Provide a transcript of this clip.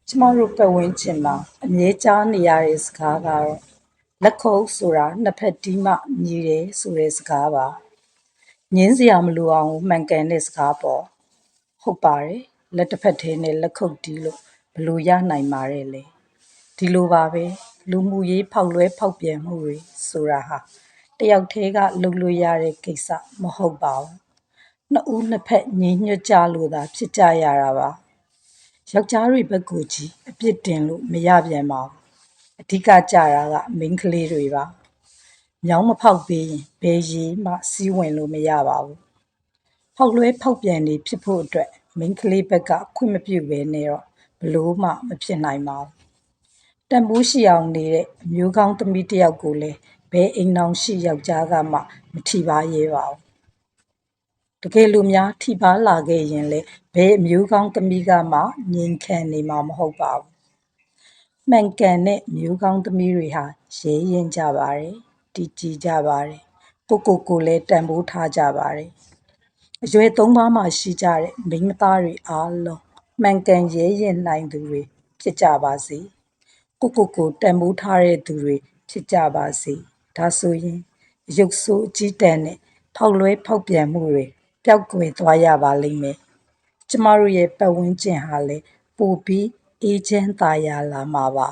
ကျမတို့ပတ်ဝန်းကျင်မှာအမြဲကြားနေရတဲ့စကားကတော့လက်ခုပ်ဆိုတာနှစ်ဖက်တီးမှမြည်တယ်ဆိုတဲ့စကားပါငင်းစရာမလိုအောင်မှန်ကန်တဲ့စကားပေါ့ဟုတ်ပါတယ်လက်တစ်ဖက်ထဲနဲ့လက်ခုပ်တီးလို့ဘလို့ရနိုင်ပါတယ်လေဒီလိုပါပဲလူမှုရေးဖောက်လွဲဖောက်ပြန်မှုတွေဆိုတာဟာတယောက်တည်းကလုပ်လို့ရတဲ့ကိစ္စမဟုတ်ပါဘူးနှစ်ဦးနှစ်ဖက်ညီညွတ်ကြလို့သာဖြစ်ကြရတာပါယောက်ျားတွေဘက်ကိုကြည့်အပြစ်တင်လို့မရပြန်ပါဘူးအဓိကကြတာကမိန်းကလေးတွေပါမြောင်းမဖောက်ပေးရင်ဘယ်ရေမှစီးဝင်လို့မရပါဘူးဖောက်လွဲဖောက်ပြန်နေဖြစ်ဖို့အတွက်မိန်းကလေးဘက်ကခွင့်မပြုဘဲနဲ့တော့ဘလို့မှမဖြစ်နိုင်ပါဘူးတန်ဖိုးရှိအောင်နေတဲ့အမျိုးကောင်းသမီးတစ်ယောက်ကိုလည်းဘယ်အိမ်အောင်ရှိယောက်ျားကမှမထီပါရဲပါဘူးတကယ်လို့များထိပါလာခဲ့ရင်လေဘယ်အမျိုးကောင်းသမီးကမှငြိမ်ခံနေမှာမဟုတ်ပါဘူးမှန်ကန်တဲ့မျိုးကောင်းသမီးတွေဟာရဲရင်ကြပါတယ်တည်ကြည်ကြပါတယ်ကိုလည်းတန်ဖိုးထားကြပါတယ်အရွယ်သုံးပါးမှာရှိကြတဲ့မိန်းမသားတွေအားလုံးမှန်ကန်ရဲရင်နိုင်သူတွေဖြစ်ကြပါစေကိုတန်ဖိုးထားတဲ့သူတွေဖြစ်ကြပါစေဒါဆိုရင်ရုပ်ဆိုးအကြီးတန်းနဲ့ဖောက်လွဲဖောက်ပြန်မှုတွေပျောက်ကွယ်သွားရပါလိမ့်မယ်ကျမတို့ရဲ့ပတ်ဝန်းကျင်ဟာလည်းပိုပြီးအေးချမ်းသာယာလာမှာပါ